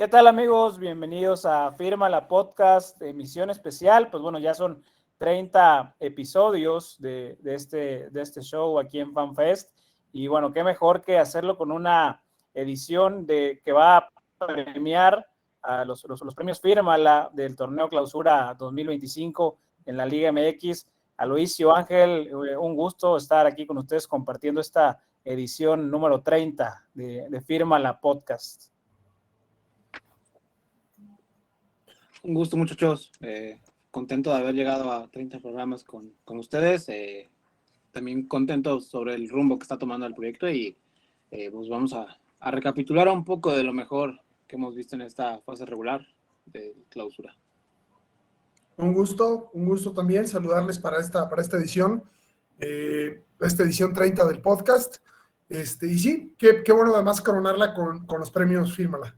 ¿Qué tal, amigos? Bienvenidos a Firma la Podcast, emisión especial. Pues bueno, ya son 30 episodios de este show aquí en FanFest. Y bueno, qué mejor que hacerlo con una edición que va a premiar a los premios Firma del torneo Clausura 2025 en la Liga MX. Aloisio, Ángel, un gusto estar aquí con ustedes compartiendo esta edición número 30 de Firma la Podcast. Un gusto, muchachos. Contento de haber llegado a 30 programas con ustedes. También contento sobre el rumbo que está tomando el proyecto y pues vamos a recapitular un poco de lo mejor que hemos visto en esta fase regular de clausura. Un gusto también saludarles para esta edición, esta edición 30 del podcast. Y sí, qué bueno además coronarla con los premios Fírmala.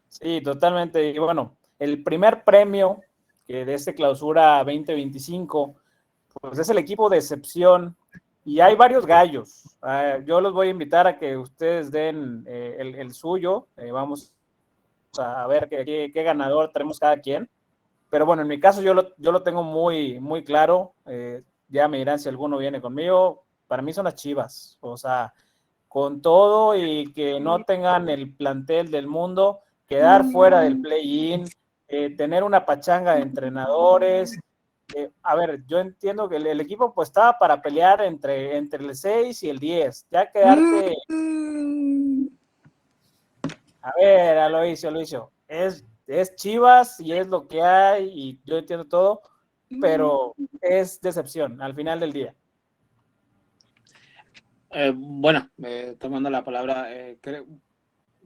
Sí, totalmente. Y bueno, el primer premio de este Clausura 2025, pues es el equipo de excepción y hay varios gallos. Yo los voy a invitar a que ustedes den el suyo. Vamos a ver qué ganador tenemos cada quien. Pero bueno, en mi caso yo lo tengo muy, muy claro. Ya me dirán si alguno viene conmigo. Para mí son las Chivas. O sea, con todo y que no tengan el plantel del mundo, quedar fuera del play-in, tener una pachanga de entrenadores. A ver, yo entiendo que el equipo pues estaba para pelear entre el 6 y el 10. Ya quedarte... A ver, Aloisio, es Chivas y es lo que hay y yo entiendo todo, pero es decepción al final del día. Bueno, tomando la palabra,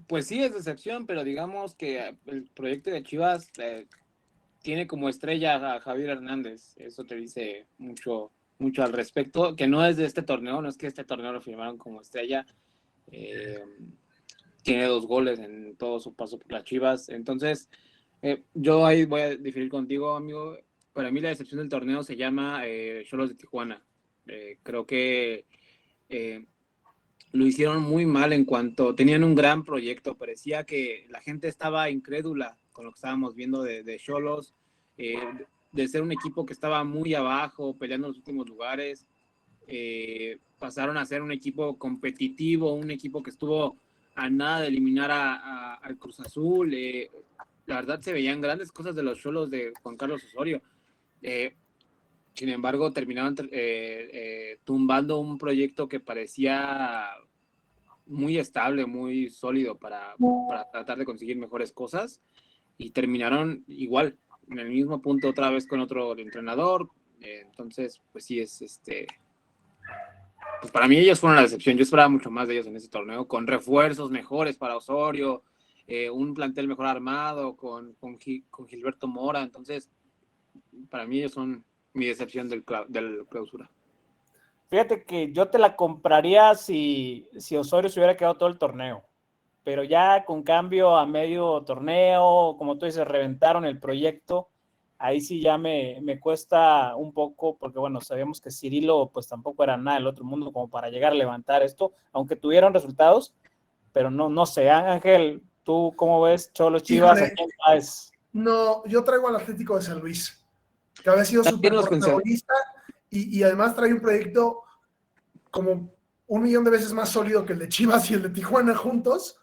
pues sí es decepción, pero digamos que el proyecto de Chivas tiene como estrella a Javier Hernández. Eso te dice mucho al respecto, que no es de este torneo, no es que este torneo lo firmaron como estrella. Tiene 2 goles en todo su paso por las Chivas. Entonces, yo ahí voy a diferir contigo, amigo. Para mí la decepción del torneo se llama Xolos de Tijuana. Creo que lo hicieron muy mal en cuanto tenían un gran proyecto. Parecía que la gente estaba incrédula con lo que estábamos viendo de Xolos, de ser un equipo que estaba muy abajo, peleando en los últimos lugares. Pasaron a ser un equipo competitivo, un equipo que estuvo a nada de eliminar al Cruz Azul. La verdad se veían grandes cosas de los Xolos de Juan Carlos Osorio. Sin embargo, terminaron tumbando un proyecto que parecía muy estable, muy sólido para tratar de conseguir mejores cosas, y terminaron igual, en el mismo punto otra vez con otro entrenador. Entonces, pues sí es pues para mí ellos fueron la decepción. Yo esperaba mucho más de ellos en ese torneo, con refuerzos mejores para Osorio, un plantel mejor armado, con Gilberto Mora. Entonces, para mí ellos son mi decepción del clausura. Fíjate que yo te la compraría si Osorio se hubiera quedado todo el torneo, pero ya con cambio a medio torneo, como tú dices, reventaron el proyecto. Ahí sí ya me cuesta un poco, porque bueno, sabíamos que Cirilo pues tampoco era nada del otro mundo como para llegar a levantar esto, aunque tuvieron resultados, pero no sé. Ángel, ¿tú cómo ves Cholos Chivas? ¿A quién traes? No, yo traigo al Atlético de San Luis, que había sido súper protagonista y además trae un proyecto como 1,000,000 de veces más sólido que el de Chivas y el de Tijuana juntos.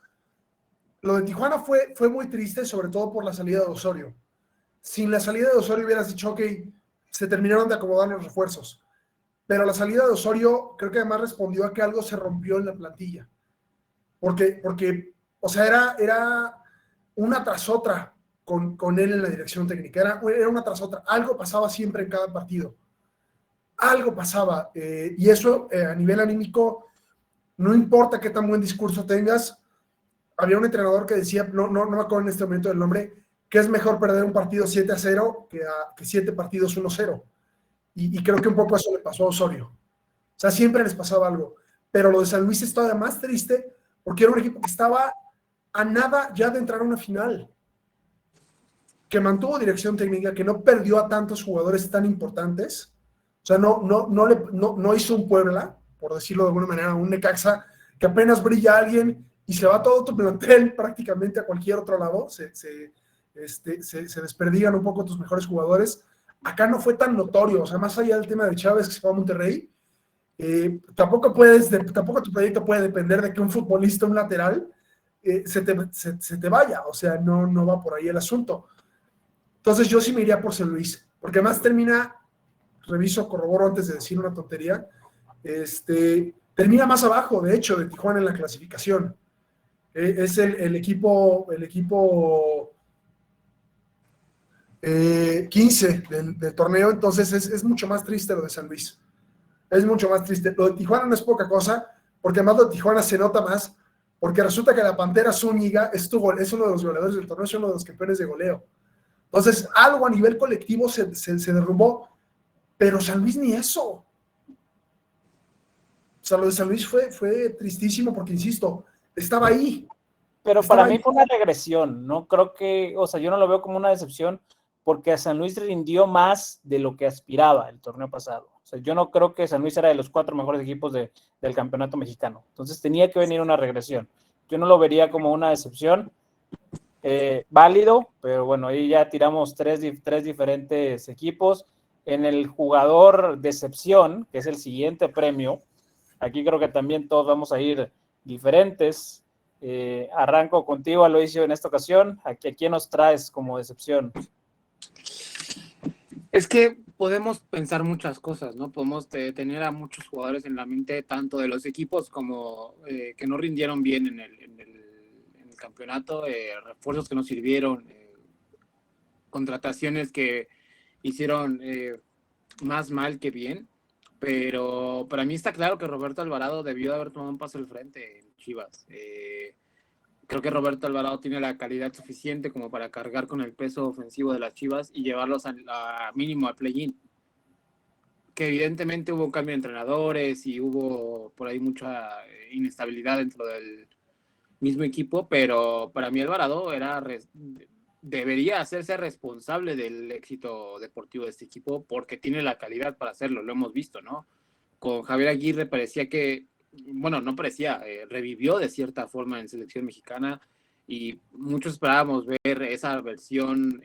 Lo de Tijuana fue muy triste, sobre todo por la salida de Osorio. Sin la salida de Osorio hubieras dicho, ok, se terminaron de acomodar los refuerzos. Pero la salida de Osorio creo que además respondió a que algo se rompió en la plantilla. Porque o sea, era una tras otra con él en la dirección técnica. Era una tras otra. Algo pasaba siempre en cada partido. Algo pasaba. Y eso a nivel anímico, no importa qué tan buen discurso tengas. Había un entrenador que decía, no me acuerdo en este momento del nombre, que es mejor perder un partido 7-0 que 7 partidos 1-0. Y creo que un poco eso le pasó a Osorio. O sea, siempre les pasaba algo. Pero lo de San Luis es todavía más triste porque era un equipo que estaba a nada ya de entrar a una final, que mantuvo dirección técnica, que no perdió a tantos jugadores tan importantes. O sea, no hizo un Puebla, por decirlo de alguna manera, un Necaxa, que apenas brilla alguien y se va todo tu plantel prácticamente a cualquier otro lado, se desperdigan un poco tus mejores jugadores. Acá no fue tan notorio, o sea, más allá del tema de Chávez que se fue a Monterrey, tampoco tu proyecto puede depender de que un futbolista, un lateral, se te vaya, o sea, no va por ahí el asunto. Entonces yo sí me iría por San Luis, porque además corroboro antes de decir una tontería, termina más abajo, de hecho, de Tijuana en la clasificación. Es el equipo 15 del torneo, entonces es mucho más triste lo de San Luis. Es mucho más triste. Lo de Tijuana no es poca cosa, porque además lo de Tijuana se nota más, porque resulta que la Pantera Zúñiga es uno de los goleadores del torneo, es uno de los campeones de goleo. Entonces, algo a nivel colectivo se derrumbó, pero San Luis ni eso. O sea, lo de San Luis fue tristísimo porque, insisto, estaba ahí. Pero para mí fue una regresión, no creo que, o sea, yo no lo veo como una decepción porque a San Luis rindió más de lo que aspiraba el torneo pasado. O sea, yo no creo que San Luis era de los 4 mejores equipos del campeonato mexicano. Entonces tenía que venir una regresión. Yo no lo vería como una decepción. Válido, pero bueno, ahí ya tiramos tres diferentes equipos. En el jugador decepción, que es el siguiente premio, aquí creo que también todos vamos a ir diferentes. Arranco contigo, Aloisio, en esta ocasión. ¿A quién nos traes como decepción? Es que podemos pensar muchas cosas, ¿no? Podemos tener a muchos jugadores en la mente, tanto de los equipos como que no rindieron bien en el campeonato, refuerzos que no sirvieron, contrataciones que hicieron más mal que bien, pero para mí está claro que Roberto Alvarado debió de haber tomado un paso al frente en Chivas. Creo que Roberto Alvarado tiene la calidad suficiente como para cargar con el peso ofensivo de las Chivas y llevarlos a mínimo al play-in. Que evidentemente hubo un cambio de entrenadores y hubo por ahí mucha inestabilidad dentro del mismo equipo, pero para mí Alvarado debería hacerse responsable del éxito deportivo de este equipo porque tiene la calidad para hacerlo, lo hemos visto, ¿no? Con Javier Aguirre parecía que, bueno, no parecía, revivió de cierta forma en selección mexicana y muchos esperábamos ver esa versión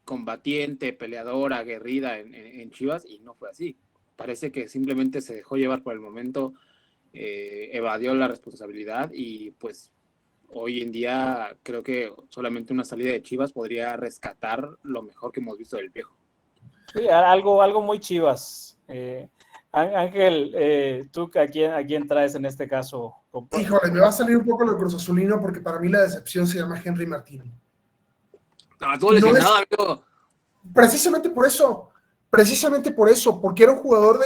combatiente, peleadora, aguerrida en Chivas y no fue así. Parece que simplemente se dejó llevar por el momento, evadió la responsabilidad y pues hoy en día creo que solamente una salida de Chivas podría rescatar lo mejor que hemos visto del viejo. Sí, algo muy Chivas. Ángel, ¿tú a quién traes en este caso? Híjole, me va a salir un poco lo Cruz Azulino porque para mí la decepción se llama Henry Martín. No, estuvo lesionado, amigo. Precisamente por eso, porque era un jugador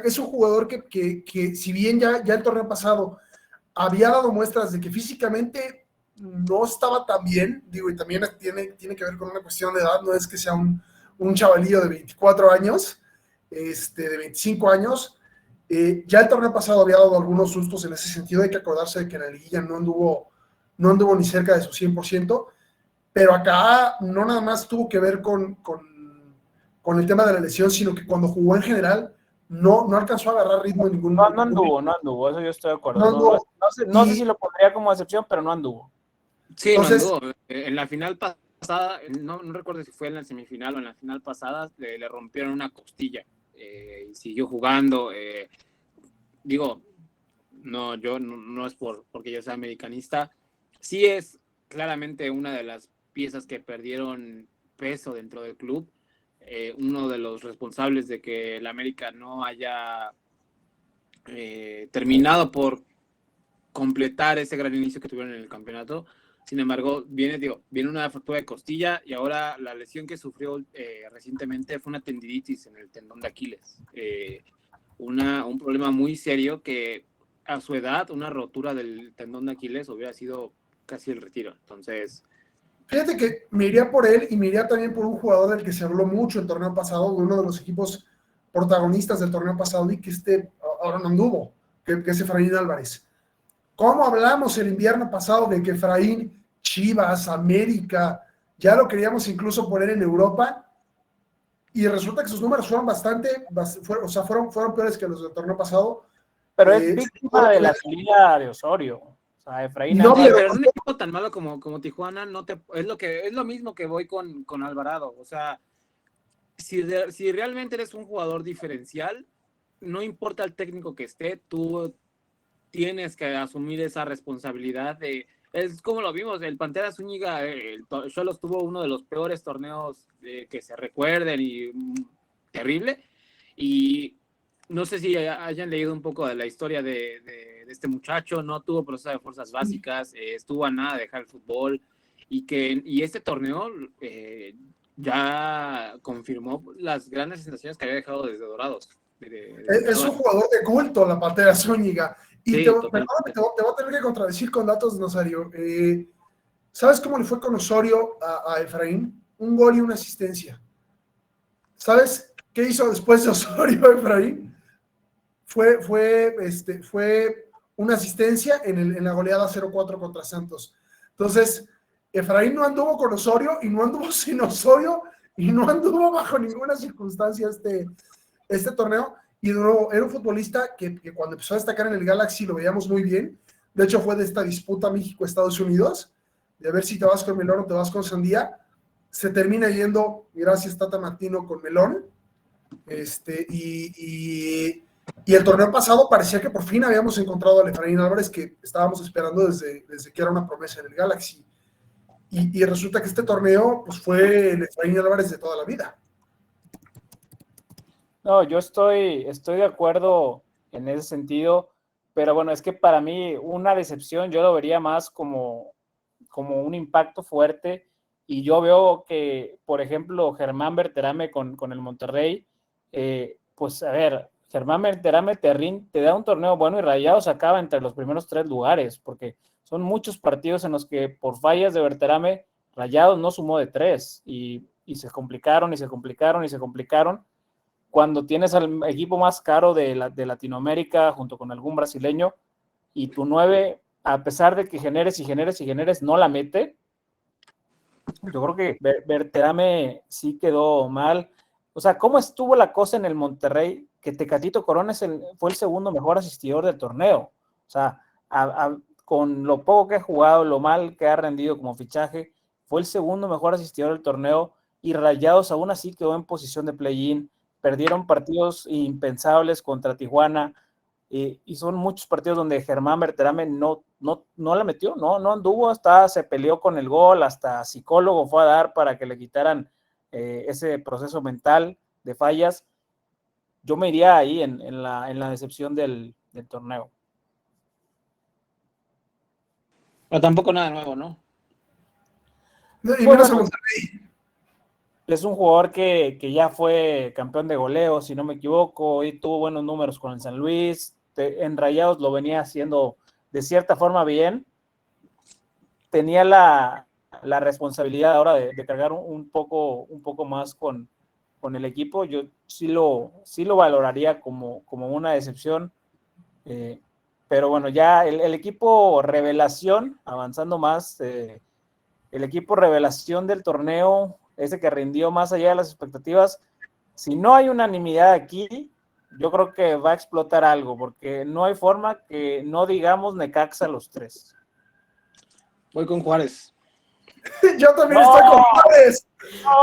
es un jugador que si bien ya el torneo pasado había dado muestras de que físicamente no estaba tan bien, digo, y también tiene que ver con una cuestión de edad, no es que sea un chavalillo de 24 años, de 25 años, ya el torneo pasado había dado algunos sustos en ese sentido, hay que acordarse de que en la liguilla no anduvo ni cerca de su 100%, pero acá no nada más tuvo que ver con el tema de la lesión, sino que cuando jugó en general no alcanzó a agarrar ritmo en ningún No anduvo, eso yo estoy de acuerdo. No sé si lo pondría como excepción, pero no anduvo. Sí, entonces, no anduvo. En la final pasada, no recuerdo si fue en la semifinal o en la final pasada, le rompieron una costilla y siguió jugando. Digo, no, yo no es porque yo sea americanista, sí es claramente una de las piezas que perdieron peso dentro del club. Uno de los responsables de que el América no haya terminado por completar ese gran inicio que tuvieron en el campeonato. Sin embargo, viene una fractura de costilla y ahora la lesión que sufrió recientemente fue una tendinitis en el tendón de Aquiles. Un problema muy serio que a su edad, una rotura del tendón de Aquiles hubiera sido casi el retiro. Entonces, fíjate que me iría por él y me iría también por un jugador del que se habló mucho el torneo pasado, de uno de los equipos protagonistas del torneo pasado y que ahora no anduvo, que es Efraín Álvarez. ¿Cómo hablamos el invierno pasado de que Efraín, Chivas, América, ya lo queríamos incluso poner en Europa? Y resulta que sus números fueron fueron peores que los del torneo pasado. Pero es víctima de la salida de Osorio. O A Efraín No, Ángeles. Pero en un equipo tan malo como Tijuana, es lo mismo que voy con Alvarado. O sea, si realmente eres un jugador diferencial, no importa el técnico que esté, tú tienes que asumir esa responsabilidad es como lo vimos, el Pantera Zúñiga, Xolos tuvo uno de los peores torneos que se recuerden y terrible, y no sé si hayan leído un poco de la historia de este muchacho, no tuvo proceso de fuerzas básicas, estuvo a nada de dejar el fútbol, y este torneo ya confirmó las grandes sensaciones que había dejado desde Dorados. Es un jugador de culto, la Pantera Zúñiga. Y Sí, te voy a tener que contradecir con datos, Nazario. ¿Sabes cómo le fue con Osorio a Efraín? Un gol y una asistencia. ¿Sabes qué hizo después de Osorio a Efraín? Fue una asistencia en la goleada 0-4 contra Santos. Entonces, Efraín no anduvo con Osorio y no anduvo sin Osorio y no anduvo bajo ninguna circunstancia este torneo. Y era un futbolista que cuando empezó a destacar en el Galaxy lo veíamos muy bien. De hecho, fue de esta disputa México-Estados Unidos, de ver si te vas con Melón o te vas con Sandía. Se termina yendo, gracias Tata Martino, con Melón. Y el torneo pasado parecía que por fin habíamos encontrado a Efraín Álvarez, que estábamos esperando desde que era una promesa en el Galaxy. Y resulta que este torneo pues, fue el Efraín Álvarez de toda la vida. No, yo estoy de acuerdo en ese sentido, pero bueno, es que para mí una decepción yo lo vería más como un impacto fuerte, y yo veo que, por ejemplo, Germán Berterame con el Monterrey, pues a ver, Germán Berterame te da un torneo bueno y Rayados acaba entre los primeros 3 lugares, porque son muchos partidos en los que por fallas de Berterame, Rayados no sumó de 3 y se complicaron y se complicaron y se complicaron. Cuando tienes al equipo más caro de Latinoamérica junto con algún brasileño y tu 9, a pesar de que generes y generes y generes, no la mete, yo creo que Berterame sí quedó mal. O sea, ¿cómo estuvo la cosa en el Monterrey? Que Tecatito Corona fue el segundo mejor asistidor del torneo. O sea, con lo poco que ha jugado, lo mal que ha rendido como fichaje, fue el segundo mejor asistidor del torneo, y Rayados aún así quedó en posición de play-in. Perdieron partidos impensables contra Tijuana, y son muchos partidos donde Germán Berterame no la metió, no anduvo, hasta se peleó con el gol, hasta psicólogo fue a dar para que le quitaran ese proceso mental de fallas. Yo me iría ahí en la decepción del torneo. Pero tampoco nada nuevo, ¿no? Y bueno, menos a Monterrey. Es un jugador que ya fue campeón de goleo, si no me equivoco, y tuvo buenos números con el San Luis. En Rayados lo venía haciendo de cierta forma bien. Tenía la responsabilidad ahora de cargar un poco más con el equipo. Yo sí lo valoraría como una decepción. Pero bueno, ya el equipo revelación, avanzando más, el equipo revelación del torneo, ese que rindió más allá de las expectativas, si no hay unanimidad aquí, yo creo que va a explotar algo, porque no hay forma que no digamos Necaxa los 3. Voy con Juárez. Yo también estoy con Juárez.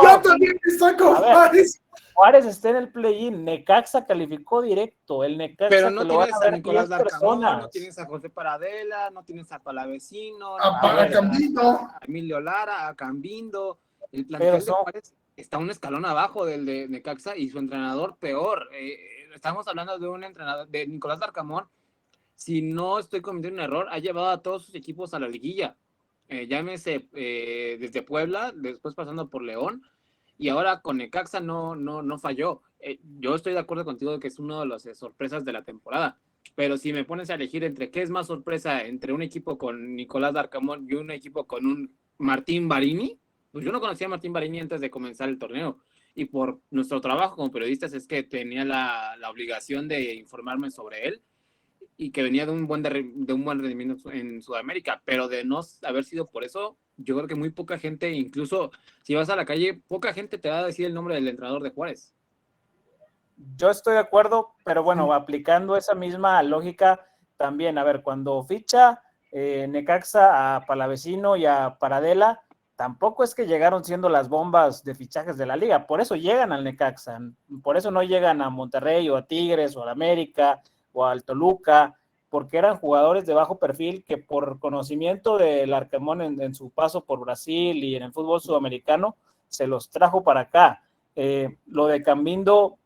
Yo también estoy con Juárez. Juárez está en el play-in, Necaxa calificó directo, el Necaxa. Pero no que lo tienes van a ver a Nicolás Larcamón, personas. no tienes a José Paradela, no tienes a Palavecino, a Cambindo, a Emilio Lara, a Cambindo. El plantel de Juárez está un escalón abajo del de Necaxa, y su entrenador peor. Estamos hablando de un entrenador, de Nicolás Larcamón. Si no estoy cometiendo un error, ha llevado a todos sus equipos a la liguilla. Llámese desde Puebla, después pasando por León, y ahora con Necaxa no falló. Yo estoy de acuerdo contigo de que es una de las sorpresas de la temporada, pero si me pones a elegir entre qué es más sorpresa, entre un equipo con Nicolás Larcamón y un equipo con un Martín Barini, pues yo no conocía a Martín Barini antes de comenzar el torneo, y por nuestro trabajo como periodistas es que tenía la obligación de informarme sobre él, y que venía de un buen rendimiento en Sudamérica, pero de no haber sido por eso, yo creo que muy poca gente, incluso si vas a la calle, poca gente te va a decir el nombre del entrenador de Juárez. Yo estoy de acuerdo, pero bueno, aplicando esa misma lógica también, a ver, cuando ficha Necaxa a Palavecino y a Paradela, tampoco es que llegaron siendo las bombas de fichajes de la liga, por eso llegan al Necaxa, por eso no llegan a Monterrey o a Tigres o al América o al Toluca, porque eran jugadores de bajo perfil que por conocimiento del Arcamón en su paso por Brasil y en el fútbol sudamericano, se los trajo para acá. Lo de Cambindo,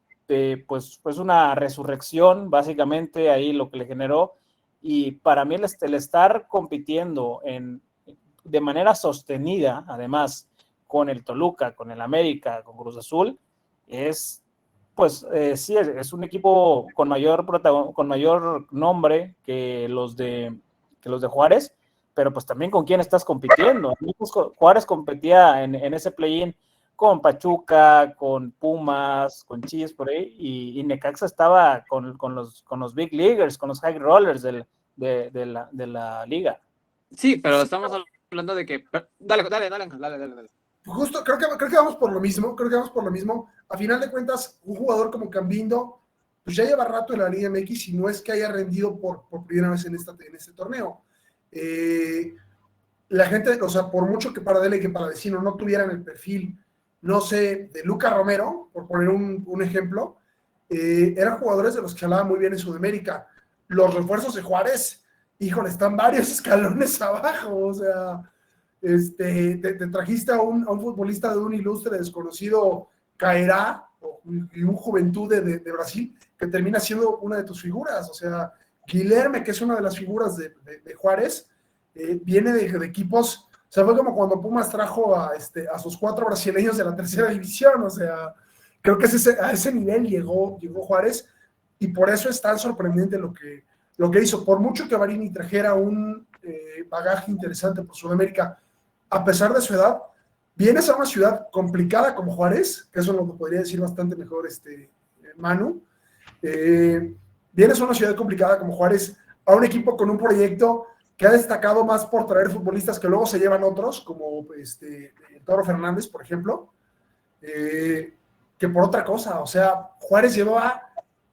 pues una resurrección, básicamente, ahí lo que le generó, y para mí el estar compitiendo de manera sostenida, además, con el Toluca, con el América, con Cruz Azul, pues sí, es un equipo con mayor nombre que los de Juárez, pero pues también con quién estás compitiendo. Juárez competía en ese play-in con Pachuca, con Pumas, con Chivas por ahí, y Necaxa estaba con los big leaguers, con los high rollers de la liga. Sí, pero estamos hablando de que... Dale. Justo, creo que vamos por lo mismo, A final de cuentas, un jugador como Cambindo, pues ya lleva rato en la Liga MX y no es que haya rendido por primera vez en este torneo. La gente, o sea, por mucho que Paradela y que Palavecino no tuvieran el perfil, no sé, de Luca Romero, por poner un ejemplo, eran jugadores de los que hablaban muy bien en Sudamérica. Los refuerzos de Juárez, híjole, están varios escalones abajo, o sea... te trajiste a un futbolista de un ilustre desconocido, Caerá, y un Juventud de Brasil, que termina siendo una de tus figuras. O sea, Guilherme, que es una de las figuras de Juárez, viene de equipos, o sea, fue como cuando Pumas trajo a sus 4 brasileños de la tercera división. O sea, creo que a ese nivel llegó Juárez, y por eso es tan sorprendente lo que hizo. Por mucho que Varini trajera un bagaje interesante por Sudamérica, a pesar de su edad, vienes a una ciudad complicada como Juárez, que eso lo podría decir bastante mejor Manu, vienes a una ciudad complicada como Juárez, a un equipo con un proyecto que ha destacado más por traer futbolistas que luego se llevan otros, como Toro Fernández, por ejemplo, que por otra cosa. O sea, Juárez llevaba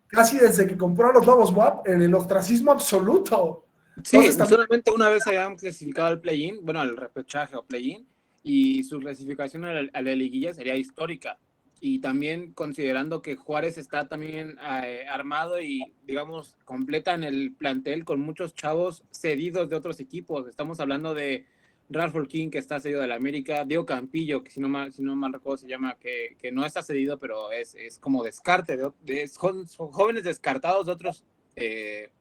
casi desde que compró a los Lobos WAP en el ostracismo absoluto. Sí, entonces, solamente una vez habían clasificado al play-in, bueno, al repechaje o play-in, y su clasificación a la liguilla sería histórica. Y también considerando que Juárez está también armado y, digamos, completa en el plantel con muchos chavos cedidos de otros equipos. Estamos hablando de Ralph King, que está cedido de la América, Diego Campillo, que si no mal recuerdo se llama, que no está cedido, pero es como descarte, son jóvenes descartados de otros... de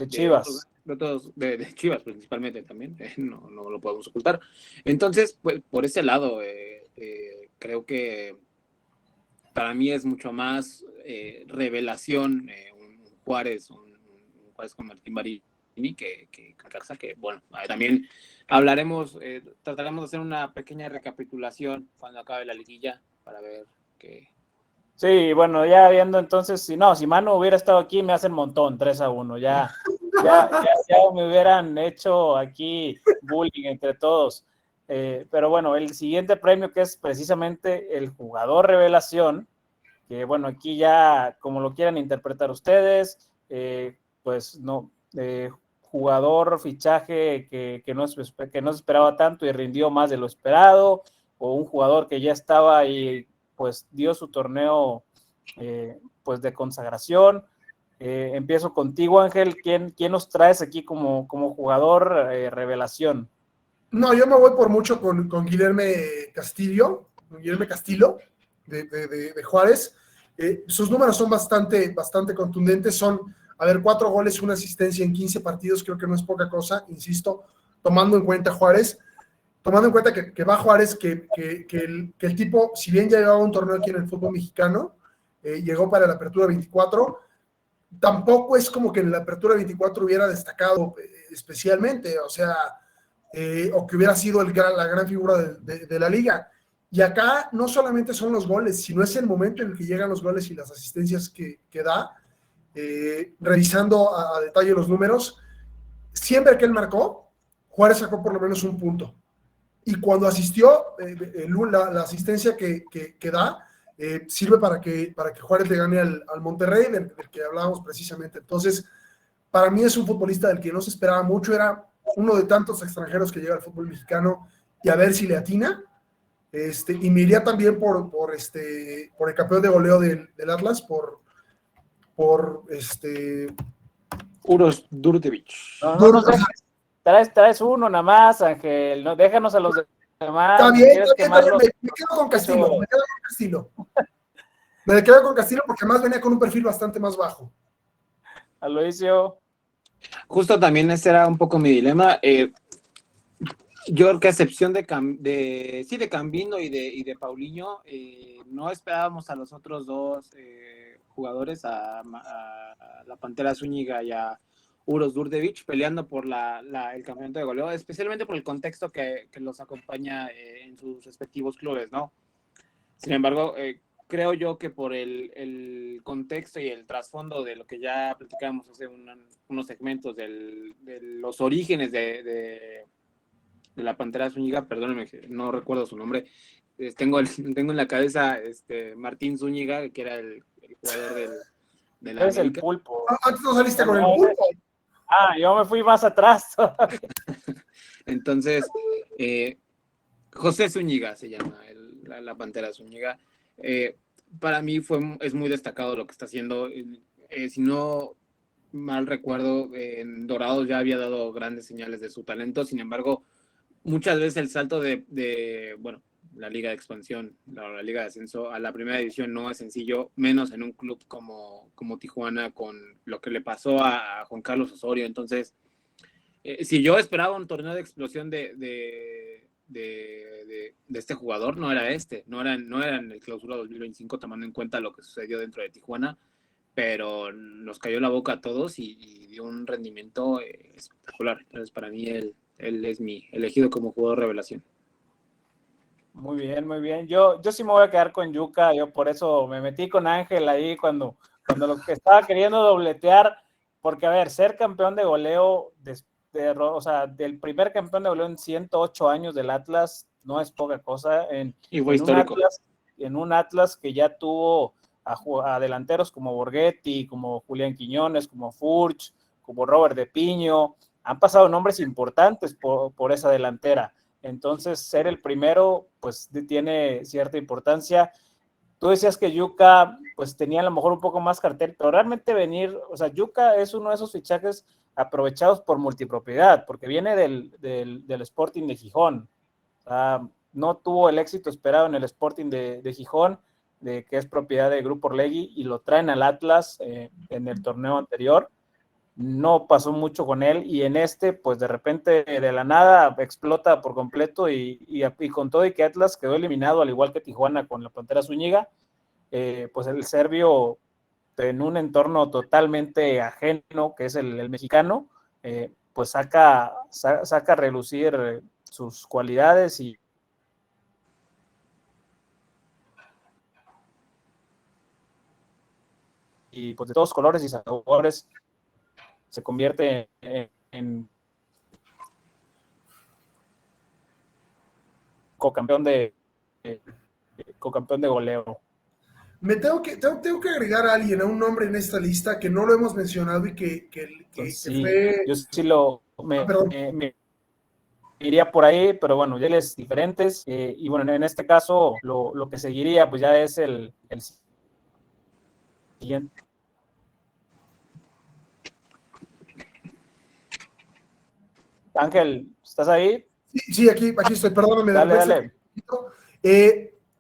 Chivas. De Chivas principalmente también, no lo podemos ocultar. Entonces, pues, por ese lado, creo que para mí es mucho más revelación un Juárez con Martín Varini que Necaxa, que bueno, también hablaremos, trataremos de hacer una pequeña recapitulación cuando acabe la liguilla para ver qué. Sí, bueno, ya viendo entonces, si Manu hubiera estado aquí, me hacen montón, 3-1, ya me hubieran hecho aquí bullying entre todos. Pero bueno, el siguiente premio, que es precisamente el jugador revelación, que bueno, aquí ya, como lo quieran interpretar ustedes, pues no, jugador, fichaje que no se esperaba tanto y rindió más de lo esperado, o un jugador que ya estaba y pues dio su torneo pues de consagración. Empiezo contigo, Ángel. ¿Quién nos traes aquí como jugador revelación? No, yo me voy por mucho con Guilherme Castillo de Juárez. Sus números son bastante contundentes. Son, 4 goles, 1 asistencia en 15 partidos. Creo que no es poca cosa, insisto, tomando en cuenta Juárez. Tomando en cuenta que va Juárez, que el tipo, si bien ya llevaba un torneo aquí en el fútbol mexicano, llegó para la Apertura 24, tampoco es como que en la Apertura 24 hubiera destacado especialmente, o sea, o que hubiera sido la gran figura de la liga. Y acá no solamente son los goles, sino es el momento en el que llegan los goles y las asistencias que da. Revisando a detalle los números, siempre que él marcó, Juárez sacó por lo menos un punto. Y cuando asistió, la asistencia que da sirve para que Juárez le gane al Monterrey, del que hablábamos precisamente. Entonces, Para mí es un futbolista del que no se esperaba mucho, era uno de tantos extranjeros que llega al fútbol mexicano y a ver si le atina. Y me iría también por el campeón de goleo del Atlas, por Uros Durdevich. No nos dejes, traes uno nada más, Ángel. No, déjanos a los demás. Está bien, ¿Quieres quemarlos? me quedo con Castillo, me quedo con Castillo porque además venía con un perfil bastante más bajo. Aloisio. Justo también ese era un poco mi dilema. Yo creo que a excepción de Cambino y de Paulinho, no esperábamos a los otros dos jugadores, a la Pantera Zúñiga y a Uros Durdevich, peleando por el campeonato de goleo, especialmente por el contexto que los acompaña en sus respectivos clubes, ¿no? Sin embargo, creo yo que por el contexto y el trasfondo de lo que ya platicábamos hace unos segmentos de los orígenes de la Pantera Zúñiga, perdónenme, no recuerdo su nombre, tengo en la cabeza Martín Zúñiga, que era el jugador de la Es el América. pulpo. Antes no saliste con el pulpo. Yo me fui más atrás. Entonces, José Zúñiga se llama, la Pantera Zúñiga. Para mí es muy destacado lo que está haciendo. Si no mal recuerdo, en Dorados ya había dado grandes señales de su talento. Sin embargo, muchas veces el salto de la Liga de Expansión, la Liga de Ascenso a la Primera División no es sencillo, menos en un club como Tijuana, con lo que le pasó a Juan Carlos Osorio. Entonces, si yo esperaba un torneo de explosión de este jugador, no era no era en el Clausura 2025, tomando en cuenta lo que sucedió dentro de Tijuana, pero nos cayó la boca a todos y dio un rendimiento espectacular. Entonces, para mí, él es mi elegido como jugador revelación. Muy bien, muy bien. Yo sí me voy a quedar con Yuka. Yo por eso me metí con Ángel ahí cuando lo que estaba queriendo dobletear, porque a ver, ser campeón de goleo, del primer campeón de goleo en 108 años del Atlas, no es poca cosa. Y fue histórico. En un Atlas que ya tuvo a delanteros como Borghetti, como Julián Quiñones, como Furch, como Robert de Piño. Han pasado nombres importantes por esa delantera. Entonces, ser el primero, pues tiene cierta importancia. Tú decías que Yuka, pues tenía a lo mejor un poco más cartel, pero realmente Yuka es uno de esos fichajes aprovechados por multipropiedad, porque viene del Sporting de Gijón. No tuvo el éxito esperado en el Sporting de Gijón, que es propiedad de Grupo Orlegui, y lo traen al Atlas en el torneo anterior. No pasó mucho con él, y en pues de repente de la nada explota por completo, y con todo y que Atlas quedó eliminado, al igual que Tijuana con la Pantera Zúñiga, pues el serbio, en un entorno totalmente ajeno, que es el mexicano, pues saca a relucir sus cualidades y pues de todos colores y sabores se convierte en cocampeón de goleo. Me tengo que agregar a alguien, a un nombre en esta lista que no lo hemos mencionado y que sí, fue... Yo sí me iría por ahí, pero bueno, ya les diferentes, y bueno, en este caso lo que seguiría pues ya es el siguiente. Ángel, ¿estás ahí? Sí, aquí estoy, perdóname. Dale.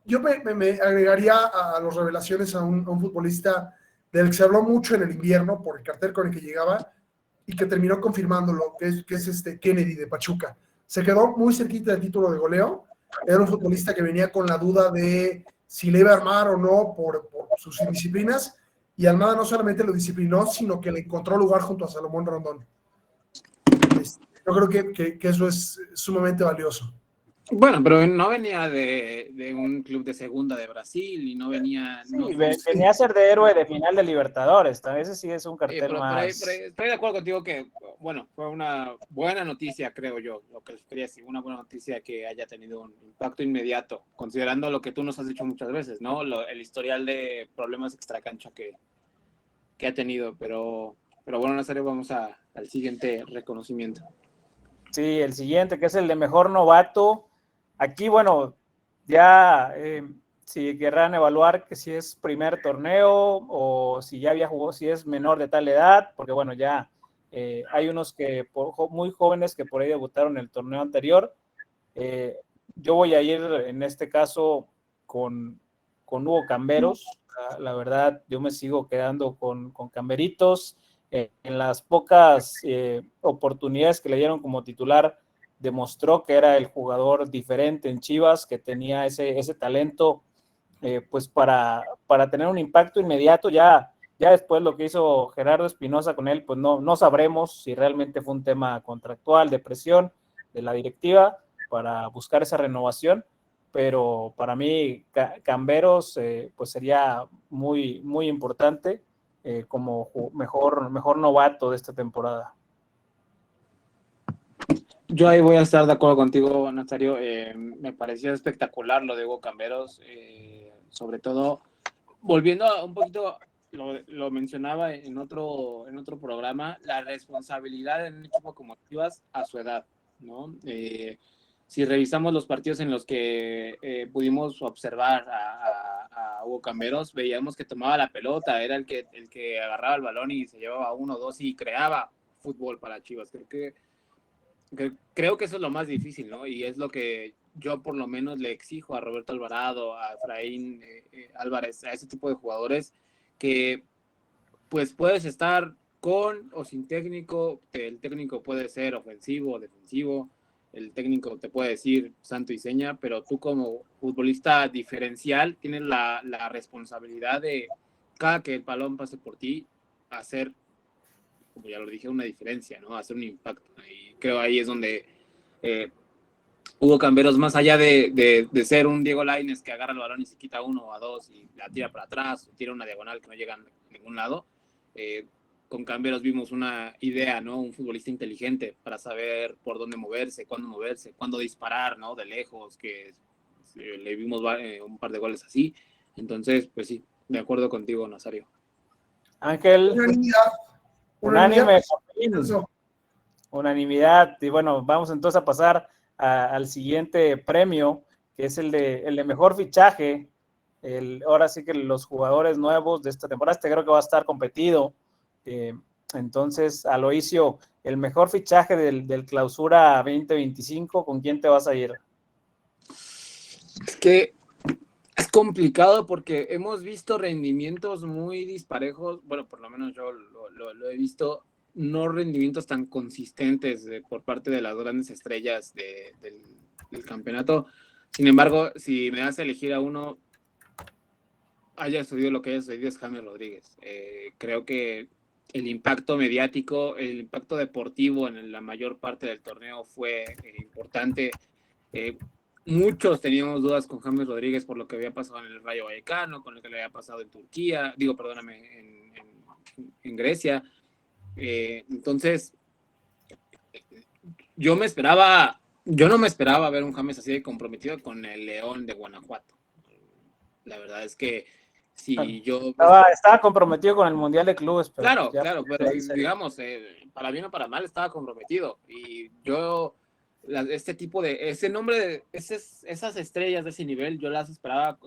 Yo me agregaría a las revelaciones a un futbolista del que se habló mucho en el invierno por el cartel con el que llegaba y que terminó confirmándolo, que es Kennedy de Pachuca. Se quedó muy cerquita del título de goleo. Era un futbolista que venía con la duda de si le iba a armar o no por sus indisciplinas, y Almada no solamente lo disciplinó, sino que le encontró lugar junto a Salomón Rondón. Yo creo que eso es sumamente valioso. Bueno, pero no venía de un club de segunda de Brasil y no venía... Sí, venía a ser de héroe de final de Libertadores. También ese sí es un cartel más... Pero estoy de acuerdo contigo que, bueno, fue una buena noticia, creo yo, lo que les quería decir, una buena noticia que haya tenido un impacto inmediato, considerando lo que tú nos has dicho muchas veces, ¿no? El historial de problemas extracancha que ha tenido, pero Pero bueno, Nazario, vamos al siguiente reconocimiento. Sí, el siguiente, que es el de mejor novato. Aquí, bueno, ya si querrán evaluar que si es primer torneo o si ya había jugado, si es menor de tal edad, porque bueno, ya hay unos que muy jóvenes que por ahí debutaron en el torneo anterior. Yo voy a ir en este caso con Hugo Camberos. La verdad, yo me sigo quedando con Camberitos. En las pocas oportunidades que le dieron como titular, demostró que era el jugador diferente en Chivas, que tenía ese talento pues para tener un impacto inmediato. Ya después lo que hizo Gerardo Espinosa con él, pues no sabremos si realmente fue un tema contractual, de presión de la directiva para buscar esa renovación, pero para mí Camberos pues sería muy, muy importante como mejor novato de esta temporada. Yo ahí voy a estar de acuerdo contigo, Nazario. Me pareció espectacular lo de Hugo Camberos, sobre todo volviendo a un poquito, lo mencionaba en otro programa, la responsabilidad en un equipo como Chivas a su edad, ¿no? Si revisamos los partidos en los que pudimos observar a Hugo Camberos, veíamos que tomaba la pelota, era el que agarraba el balón y se llevaba 1 o 2 y creaba fútbol para Chivas. Creo que eso es lo más difícil, ¿no? Y es lo que yo por lo menos le exijo a Roberto Alvarado, a Efraín Álvarez, a ese tipo de jugadores que pues puedes estar con o sin técnico, el técnico puede ser ofensivo o defensivo, el técnico te puede decir santo y seña, pero tú como futbolista diferencial tienes la responsabilidad de cada que el balón pase por ti, hacer, como ya lo dije, una diferencia, ¿no? Hacer un impacto. Y creo ahí es donde Hugo Camberos, más allá de ser un Diego Lainez que agarra el balón y se quita 1 o 2 y la tira para atrás, o tira una diagonal que no llega a ningún lado, con Camberos vimos una idea, ¿no? Un futbolista inteligente para saber por dónde moverse, cuándo disparar, ¿no? De lejos, que le vimos un par de goles así. Entonces, pues sí, de acuerdo contigo, Nazario. Ángel. Unánime. Eso. Unanimidad. Y bueno, vamos entonces a pasar al siguiente premio, que es el de mejor fichaje. Ahora sí que los jugadores nuevos de esta temporada, creo que va a estar competido. Entonces, Aloisio, el mejor fichaje del Clausura 2025, ¿con quién te vas a ir? Es que es complicado porque hemos visto rendimientos muy disparejos, bueno, por lo menos yo lo he visto, no rendimientos tan consistentes por parte de las grandes estrellas del campeonato. Sin embargo, si me das a elegir a uno, haya sucedido lo que haya sucedido, es James Rodríguez. Creo que el impacto mediático, el impacto deportivo en la mayor parte del torneo fue importante. Muchos teníamos dudas con James Rodríguez por lo que había pasado en el Rayo Vallecano, con lo que le había pasado en Turquía, en Grecia. Entonces, yo no me esperaba ver un James así de comprometido con el León de Guanajuato. La verdad es que si yo... Estaba comprometido con el Mundial de Clubes. Pero claro, pero digamos, para bien o para mal estaba comprometido. Y yo... ese nombre, esas estrellas de ese nivel, yo las espero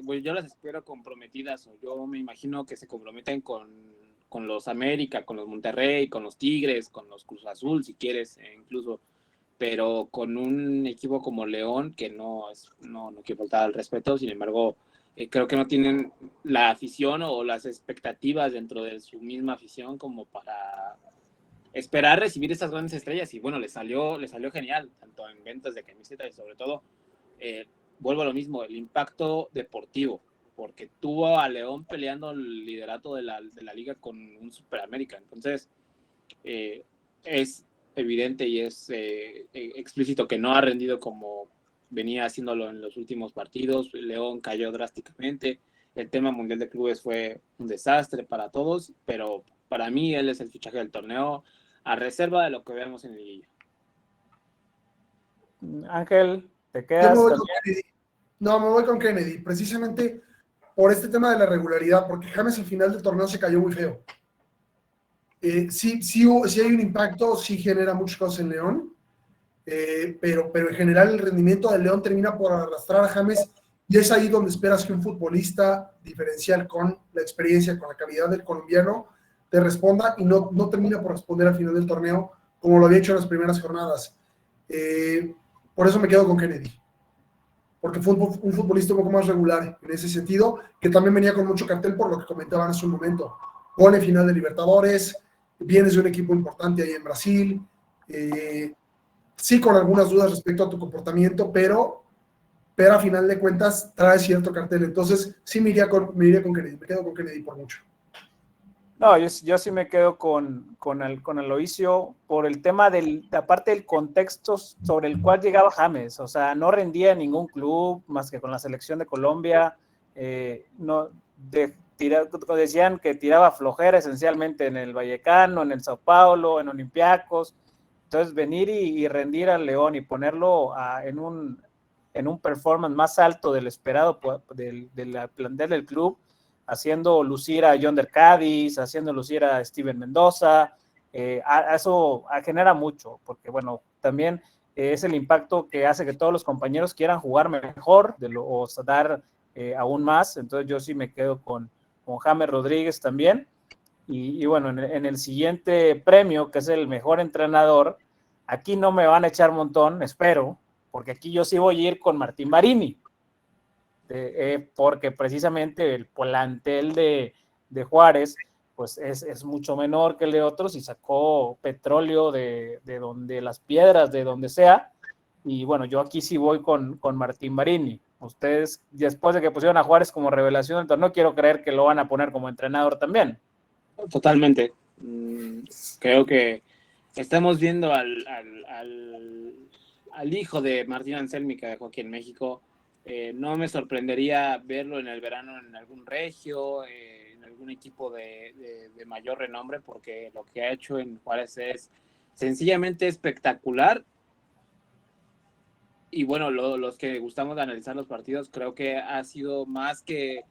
comprometidas, o yo me imagino que se comprometen con los América, con los Monterrey, con los Tigres, con los Cruz Azul, si quieres, incluso, pero con un equipo como León, que no quiero faltar al respeto, sin embargo, creo que no tienen la afición o las expectativas dentro de su misma afición como para esperar recibir estas grandes estrellas, y bueno, le salió genial, tanto en ventas de camisetas y sobre todo, vuelvo a lo mismo, el impacto deportivo, porque tuvo a León peleando el liderato de la liga con un Superamérica. Entonces, es evidente y es explícito que no ha rendido como venía haciéndolo en los últimos partidos. León cayó drásticamente, el tema Mundial de Clubes fue un desastre para todos, pero para mí él es el fichaje del torneo, a reserva de lo que veamos en liguilla. Ángel, ¿te quedas? Me voy con Kennedy, precisamente por este tema de la regularidad, porque James al final del torneo se cayó muy feo. Sí hay un impacto, sí genera muchas cosas en León, pero en general el rendimiento de León termina por arrastrar a James, y es ahí donde esperas que un futbolista diferencial con la experiencia, con la calidad del colombiano, te responda, y no termina por responder al final del torneo como lo había hecho en las primeras jornadas. Por eso me quedo con Kennedy, porque fue un futbolista un poco más regular en ese sentido, que también venía con mucho cartel por lo que comentaban en su momento. Pone final de Libertadores, vienes de un equipo importante ahí en Brasil, sí con algunas dudas respecto a tu comportamiento, pero a final de cuentas trae cierto cartel. Entonces sí me iría con Kennedy, me quedo con Kennedy por mucho. No, yo sí me quedo con Aloisio por el tema aparte del contexto sobre el cual llegaba James. O sea, no rendía en ningún club más que con la selección de Colombia. Decían que tiraba flojera esencialmente en el Vallecano, en el Sao Paulo, en Olympiacos. Entonces, venir y rendir al León y ponerlo en un performance más alto del esperado de la plantel del club, haciendo lucir a Yonder Cádiz, haciendo lucir a Steven Mendoza, eso genera mucho, porque bueno, también es el impacto que hace que todos los compañeros quieran jugar mejor o dar aún más. Entonces yo sí me quedo con James Rodríguez también. Y bueno, en el siguiente premio, que es el mejor entrenador, aquí no me van a echar montón, espero, porque aquí yo sí voy a ir con Martín Marini. Porque precisamente el plantel de Juárez pues es mucho menor que el de otros, y sacó petróleo de donde las piedras, de donde sea. Y bueno, yo aquí sí voy con Martín Marini. Ustedes, después de que pusieron a Juárez como revelación del torneo, quiero creer que lo van a poner como entrenador también. Totalmente. Creo que estamos viendo al hijo de Martín Anselmi, que dejó aquí en México. No me sorprendería verlo en el verano en algún regio, en algún equipo de mayor renombre, porque lo que ha hecho en Juárez es sencillamente espectacular. Y bueno, los que gustamos de analizar los partidos, creo que ha sido más que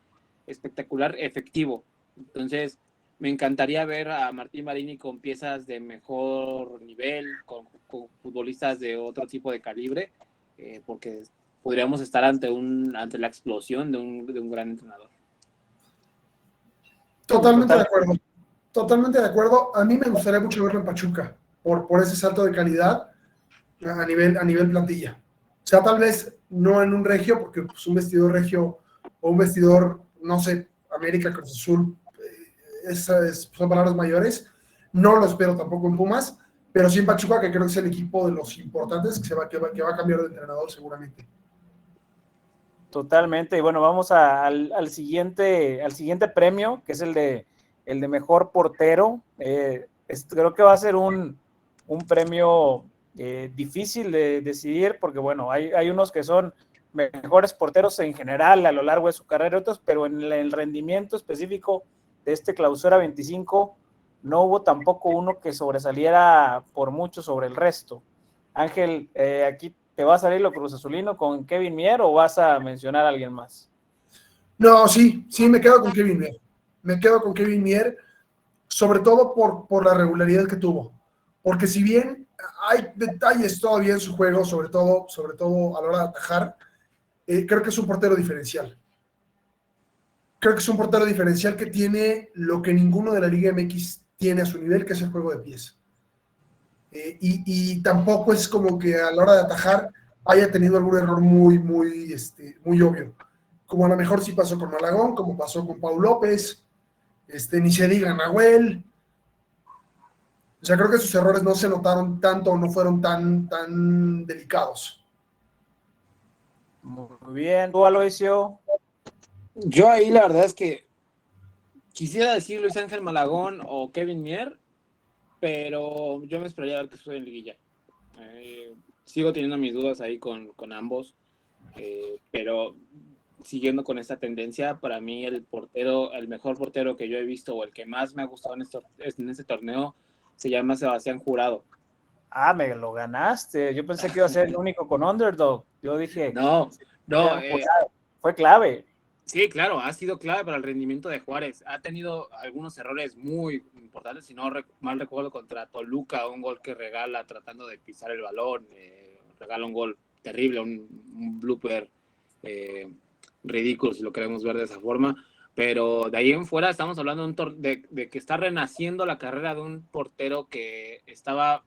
espectacular, efectivo. Entonces, me encantaría ver a Martín Marini con piezas de mejor nivel, con futbolistas de otro tipo de calibre, porque podríamos estar ante la explosión de un gran entrenador. Totalmente de acuerdo. Totalmente de acuerdo. A mí me gustaría mucho verlo en Pachuca, por ese salto de calidad a nivel plantilla. O sea, tal vez no en un regio, porque pues, un vestidor regio o un vestidor, no sé, América, Cruz Azul, son palabras mayores. No lo espero tampoco en Pumas, pero sí en Pachuca, que creo que es el equipo de los importantes que va a cambiar de entrenador seguramente. Totalmente. Y bueno, vamos al siguiente premio, que es el de mejor portero. Creo que va a ser un premio difícil de decidir, porque bueno, hay unos que son mejores porteros en general a lo largo de su carrera, otros, pero en el rendimiento específico de este Clausura 25 no hubo tampoco uno que sobresaliera por mucho sobre el resto. Ángel, aquí ¿te va a salir lo Cruz Azulino con Kevin Mier o vas a mencionar a alguien más? No, sí, me quedo con Kevin Mier. Me quedo con Kevin Mier, sobre todo por la regularidad que tuvo. Porque si bien hay detalles todavía en su juego, sobre todo a la hora de atajar, creo que es un portero diferencial. Creo que es un portero diferencial que tiene lo que ninguno de la Liga MX tiene a su nivel, que es el juego de pies. Y tampoco es como que a la hora de atajar haya tenido algún error muy obvio. Como a lo mejor sí pasó con Malagón, como pasó con Pau López, ni se diga Nahuel. O sea, creo que sus errores no se notaron tanto o no fueron tan delicados. Muy bien. ¿Tú, Aloisio? Yo ahí la verdad es que quisiera decir Luis Ángel Malagón o Kevin Mier, pero yo me esperaría a ver qué sucede en liguilla. Sigo teniendo mis dudas ahí con ambos, pero siguiendo con esta tendencia, para mí el mejor portero que yo he visto o el que más me ha gustado en este torneo se llama Sebastián Jurado. Ah, me lo ganaste. Yo pensé que iba a ser el único con underdog. Yo dije, no, fue clave. Sí, claro, ha sido clave para el rendimiento de Juárez. Ha tenido algunos errores muy importantes, si no mal recuerdo, contra Toluca, un gol que regala tratando de pisar el balón, regala un gol terrible, un blooper ridículo si lo queremos ver de esa forma, pero de ahí en fuera estamos hablando de que está renaciendo la carrera de un portero que estaba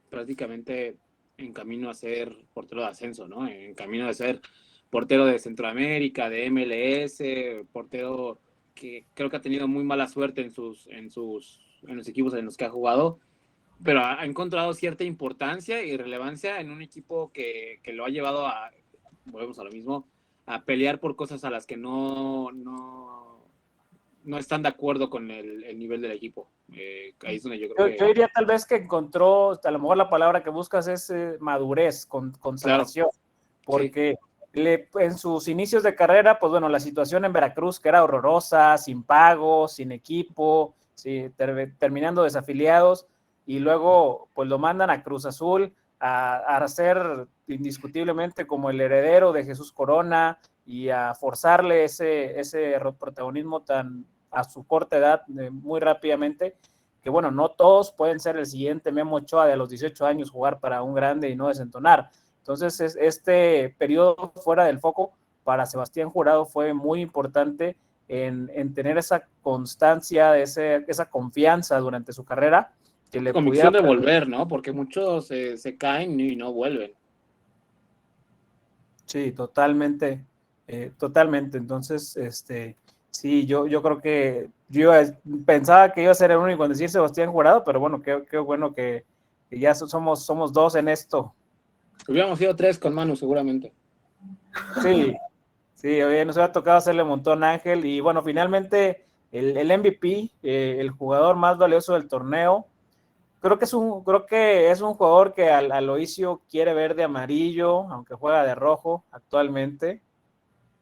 prácticamente en camino a ser portero de ascenso, ¿no? En camino de ser portero de Centroamérica, de MLS, portero que creo que ha tenido muy mala suerte en los equipos en los que ha jugado, pero ha encontrado cierta importancia y relevancia en un equipo que lo ha llevado a, volvemos a lo mismo, a pelear por cosas a las que no están de acuerdo con el nivel del equipo. Ahí es donde yo creo que... Yo diría tal vez que encontró, a lo mejor la palabra que buscas es madurez, consagración, claro. Porque en sus inicios de carrera, pues bueno, la situación en Veracruz que era horrorosa, sin pago, sin equipo, sí, terminando desafiliados, y luego pues lo mandan a Cruz Azul a ser indiscutiblemente como el heredero de Jesús Corona y a forzarle ese protagonismo tan a su corta edad muy rápidamente, que bueno, no todos pueden ser el siguiente Memo Ochoa de a los 18 años jugar para un grande y no desentonar. Entonces este periodo fuera del foco para Sebastián Jurado fue muy importante en tener esa constancia, esa confianza durante su carrera, que le convicción de volver, ¿no? Porque muchos se caen y no vuelven. Sí, totalmente, totalmente. Entonces, sí, yo creo que yo pensaba que iba a ser el único en decir Sebastián Jurado, pero bueno, qué bueno que ya somos dos en esto. Hubiéramos sido 3 con Manu, seguramente. Sí, oye, nos hubiera tocado hacerle un montón a Ángel, y bueno, finalmente el MVP, el jugador más valioso del torneo. Creo que es un jugador que Aloisio quiere ver de amarillo, aunque juega de rojo actualmente.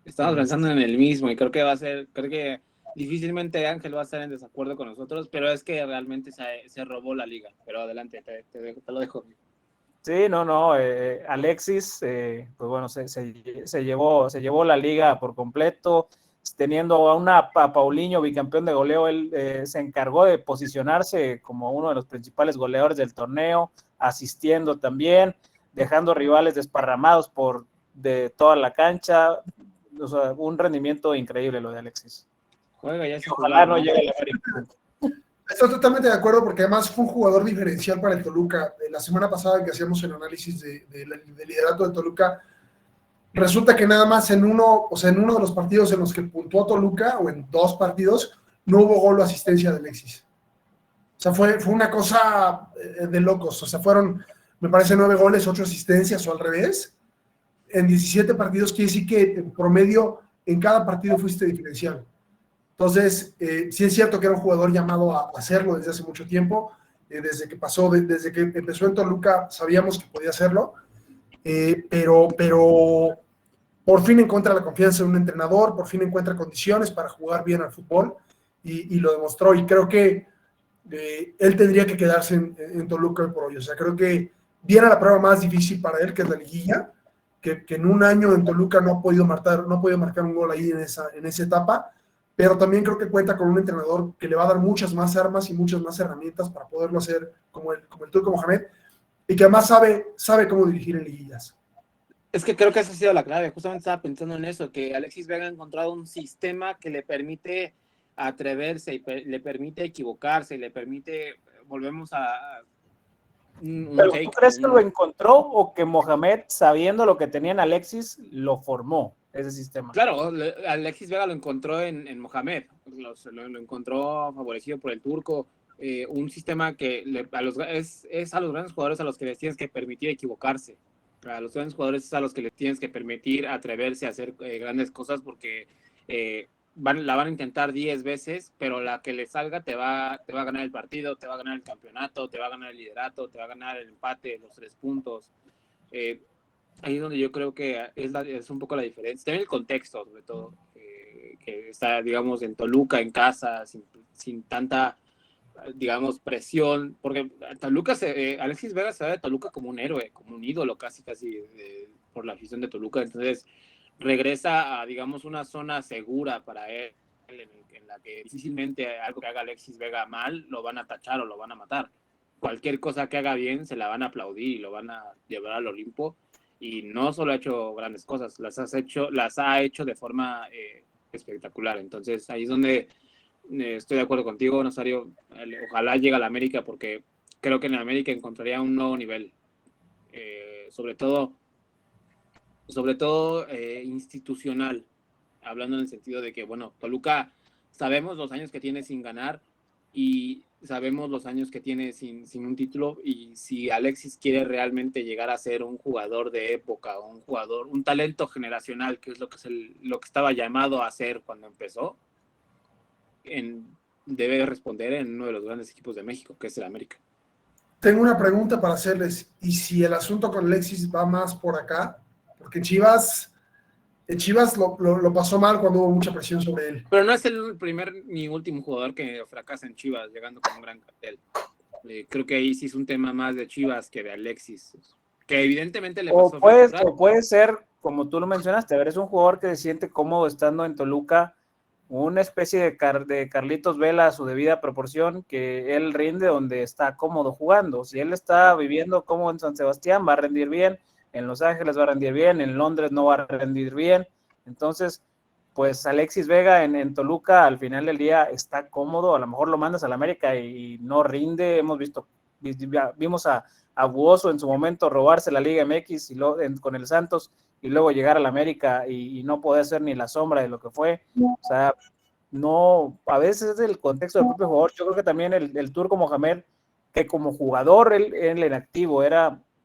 Estamos pensando en el mismo y creo que difícilmente Ángel va a estar en desacuerdo con nosotros, pero es que realmente se robó la liga. Pero adelante, te lo dejo. Sí, no, Alexis, pues bueno, se llevó la liga por completo, teniendo a Paulinho, bicampeón de goleo. Él se encargó de posicionarse como uno de los principales goleadores del torneo, asistiendo también, dejando rivales desparramados de toda la cancha. O sea, un rendimiento increíble lo de Alexis. Juega ya se Ojalá no llegue a la América. Estoy totalmente de acuerdo, porque además fue un jugador diferencial para el Toluca. La semana pasada que hacíamos el análisis de liderato de Toluca, resulta que nada más en uno de los partidos en los que puntuó Toluca, o en 2 partidos, no hubo gol o asistencia de Alexis. O sea, fue una cosa de locos. O sea, fueron, me parece, 9 goles, 8 asistencias, o al revés. En 17 partidos, quiere decir que en promedio en cada partido fuiste diferencial. Entonces, sí es cierto que era un jugador llamado a hacerlo desde hace mucho tiempo. Desde que empezó en Toluca sabíamos que podía hacerlo, pero por fin encuentra la confianza de un entrenador, por fin encuentra condiciones para jugar bien al fútbol, y lo demostró. Y creo que él tendría que quedarse en Toluca hoy por hoy. O sea, creo que viene a la prueba más difícil para él, que es la liguilla, que en un año en Toluca no ha podido marcar un gol ahí en esa etapa. Pero también creo que cuenta con un entrenador que le va a dar muchas más armas y muchas más herramientas para poderlo hacer como el Turco Mohamed, y que además sabe cómo dirigir en liguillas. Es que creo que esa ha sido la clave. Justamente estaba pensando en eso, que Alexis Vega ha encontrado un sistema que le permite atreverse y le permite equivocarse y le permite, volvemos a... ¿Pero tú crees que lo encontró, o que Mohamed, sabiendo lo que tenía en Alexis, lo formó, ese sistema? Claro, Alexis Vega lo encontró en Mohamed, lo encontró favorecido por el Turco, un sistema que es a los grandes jugadores a los que les tienes que permitir equivocarse, a los grandes jugadores es a los que les tienes que permitir atreverse a hacer grandes cosas, porque la van a intentar 10 veces, pero la que le salga te va a ganar el partido, te va a ganar el campeonato, te va a ganar el liderato, te va a ganar el empate, los 3 puntos. Ahí es donde yo creo que es un poco la diferencia. También el contexto, sobre todo, que está, digamos, en Toluca, en casa, sin tanta, digamos, presión, porque Toluca, Alexis Vega se ve de Toluca como un héroe, como un ídolo casi por la afición de Toluca. Entonces regresa a, digamos, una zona segura para él, en la que difícilmente algo que haga Alexis Vega mal lo van a tachar o lo van a matar. Cualquier cosa que haga bien se la van a aplaudir y lo van a llevar al Olimpo. Y no solo ha hecho grandes cosas, las ha hecho de forma espectacular. Entonces ahí es donde estoy de acuerdo contigo, Nazario. Ojalá llegue a la América, porque creo que en la América encontraría un nuevo nivel, sobre todo institucional, hablando en el sentido de que, bueno, Toluca, sabemos los años que tiene sin ganar y sabemos los años que tiene sin un título, y si Alexis quiere realmente llegar a ser un jugador de época, un talento generacional, que es lo que estaba llamado a ser cuando empezó, debe responder en uno de los grandes equipos de México, que es el América. Tengo una pregunta para hacerles, y si el asunto con Alexis va más por acá, porque Chivas lo pasó mal cuando hubo mucha presión sobre él. Pero no es el primer ni último jugador que fracasa en Chivas, llegando con un gran cartel. Creo que ahí sí es un tema más de Chivas que de Alexis, que evidentemente le pasó. O puede ser, como tú lo mencionaste, a ver, es un jugador que se siente cómodo estando en Toluca, una especie de Carlitos Vela a su debida proporción, que él rinde donde está cómodo jugando. Si él está viviendo como en San Sebastián, va a rendir bien, en Los Ángeles va a rendir bien, en Londres no va a rendir bien. Entonces, pues Alexis Vega en Toluca al final del día está cómodo, a lo mejor lo mandas a la América y no rinde. Vimos a Buoso en su momento robarse la Liga MX con el Santos, y luego llegar a la América y no poder ser ni la sombra de lo que fue. O sea, no, a veces es el contexto del propio jugador. Yo creo que también el Turco Mohamed, que como jugador él en activo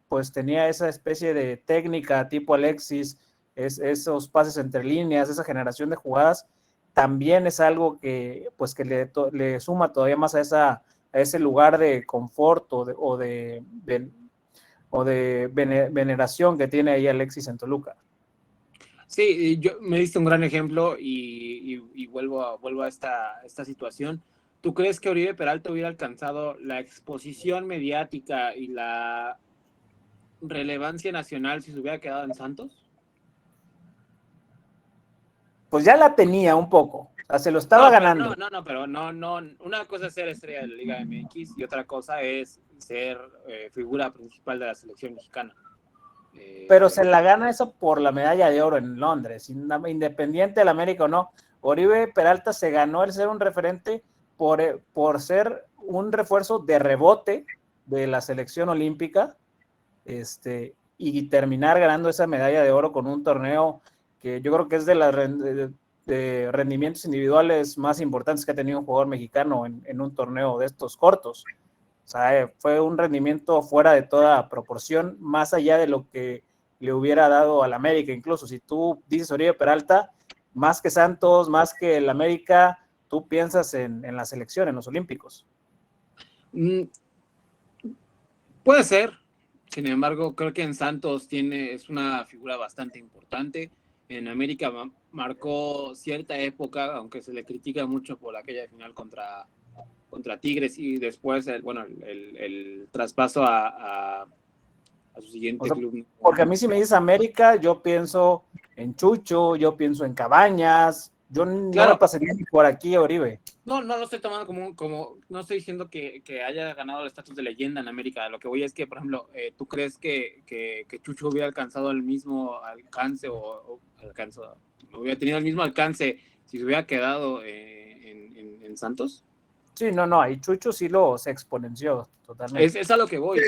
pues tenía esa especie de técnica tipo Alexis, esos pases entre líneas, esa generación de jugadas, también es algo que pues que le suma todavía más a ese lugar de confort o de veneración que tiene ahí Alexis en Toluca. Sí, yo me diste un gran ejemplo y vuelvo a esta situación. ¿Tú crees que Oribe Peralta hubiera alcanzado la exposición mediática y la relevancia nacional si se hubiera quedado en Santos? Pues ya la tenía un poco, o sea, se lo estaba ganando. Pero una cosa es ser estrella de la Liga MX y otra cosa es ser figura principal de la selección mexicana. Pero se la gana eso por la medalla de oro en Londres, independiente del América o no. Oribe Peralta se ganó el ser un referente por ser un refuerzo de rebote de la selección olímpica, y terminar ganando esa medalla de oro con un torneo que yo creo que es de rendimientos individuales más importantes que ha tenido un jugador mexicano en un torneo de estos cortos. O sea, fue un rendimiento fuera de toda proporción, más allá de lo que le hubiera dado al América. Incluso si tú dices Oribe Peralta, más que Santos, más que el América, tú piensas en la selección, en los Olímpicos. Puede ser. Sin embargo, creo que en Santos es una figura bastante importante. En América marcó cierta época, aunque se le critica mucho por aquella final contra Tigres, y después el traspaso a su siguiente club. Porque a mí si me dices América, yo pienso en Chucho, yo pienso en Cabañas, yo no me pasaría ni por aquí Oribe. No lo estoy tomando como no estoy diciendo que haya ganado el estatus de leyenda en América. Lo que voy es que, por ejemplo, ¿tú crees que Chucho hubiera alcanzado el mismo alcance hubiera tenido el mismo alcance si se hubiera quedado en Santos? Sí, no, ahí Chucho sí se exponenció totalmente. Es a lo que voy.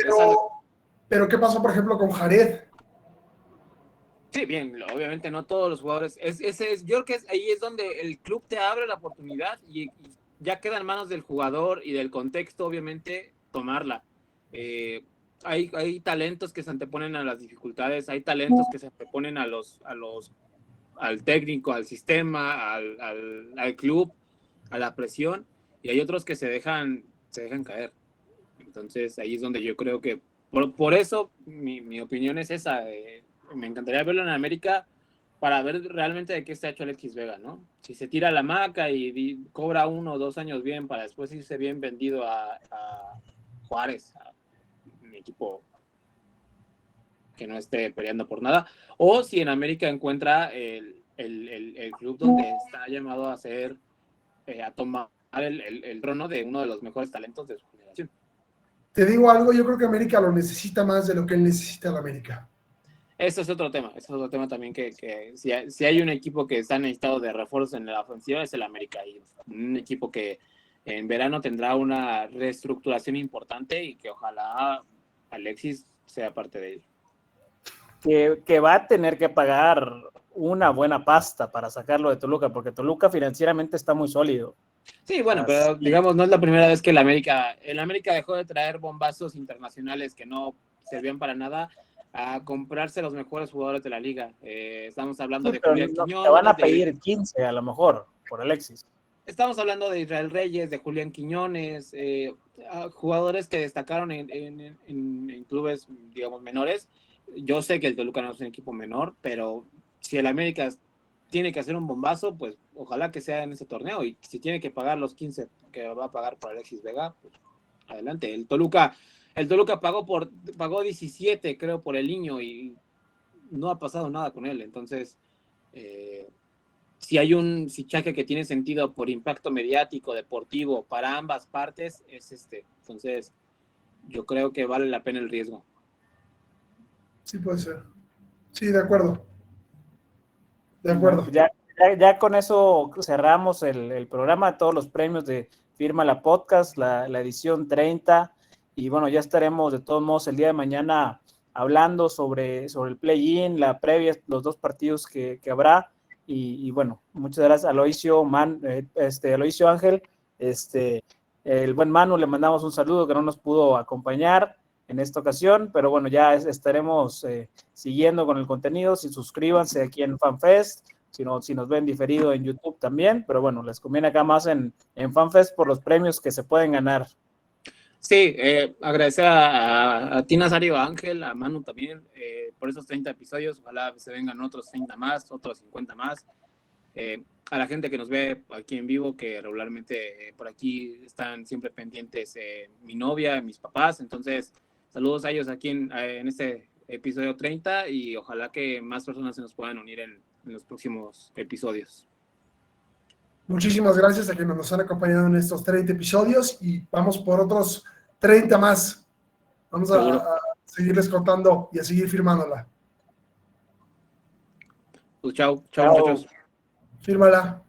Pero ¿qué pasó, por ejemplo, con Jared? Sí, bien, obviamente no todos los jugadores. Yo creo que ahí es donde el club te abre la oportunidad y ya queda en manos del jugador y del contexto, obviamente, tomarla. Hay talentos que se anteponen a las dificultades, hay talentos que se anteponen al técnico, al sistema, al club, a la presión, y hay otros que se dejan caer. Entonces ahí es donde yo creo que por eso mi opinión es esa. Me encantaría verlo en América para ver realmente de qué está hecho Alexis Vega, ¿no? Si se tira a la hamaca y cobra 1 o 2 años bien para después irse bien vendido a Juárez, a un equipo que no esté peleando por nada, o si en América encuentra el club donde está llamado a ser a tomar el trono de uno de los mejores talentos de su generación. Te digo algo, yo creo que América lo necesita más de lo que él necesita la América. Eso es otro tema también que si hay un equipo que está necesitado de refuerzos en la ofensiva es el América, y un equipo que en verano tendrá una reestructuración importante y que ojalá Alexis sea parte de ello. Que va a tener que pagar una buena pasta para sacarlo de Toluca, porque Toluca financieramente está muy sólido. Sí, bueno, pero digamos, no es la primera vez que el América dejó de traer bombazos internacionales que no servían para nada a comprarse los mejores jugadores de la liga. Estamos hablando de Julián Quiñones. Te van a pedir 15 a lo mejor por Alexis. Estamos hablando de Israel Reyes, de Julián Quiñones, jugadores que destacaron en clubes, digamos, menores. Yo sé que el Toluca no es un equipo menor, pero si el América tiene que hacer un bombazo, pues ojalá que sea en ese torneo, y si tiene que pagar los 15 que va a pagar por Alexis Vega, pues adelante. El Toluca pagó 17, creo, por el niño, y no ha pasado nada con él. Entonces, si hay un fichaje que tiene sentido por impacto mediático, deportivo, para ambas partes, es este. Entonces, yo creo que vale la pena el riesgo. Sí, puede ser. Sí, de acuerdo. De acuerdo. Ya con eso cerramos el programa, todos los premios de Firma la Podcast, la edición 30, y bueno, ya estaremos de todos modos el día de mañana hablando sobre el play-in, la previa, los 2 partidos que habrá, y bueno, muchas gracias a Aloisio Ángel, el buen Manu, le mandamos un saludo, que no nos pudo acompañar en esta ocasión, pero bueno, ya estaremos siguiendo con el contenido. Suscríbanse aquí en FanFest, si nos ven diferido en YouTube también, pero bueno, les conviene acá más en FanFest por los premios que se pueden ganar. Sí, agradecer a ti, Nazario, a Ángel, a Manu también, por esos 30 episodios. Ojalá se vengan otros 30 más, otros 50 más. A la gente que nos ve aquí en vivo, que regularmente por aquí están siempre pendientes, mi novia, mis papás. Entonces, saludos a ellos aquí en este episodio 30, y ojalá que más personas se nos puedan unir en los próximos episodios. Muchísimas gracias a quienes nos han acompañado en estos 30 episodios, y vamos por otros 30 más. Vamos a seguirles contando y a seguir firmándola. Pues chao, muchachos. Fírmala.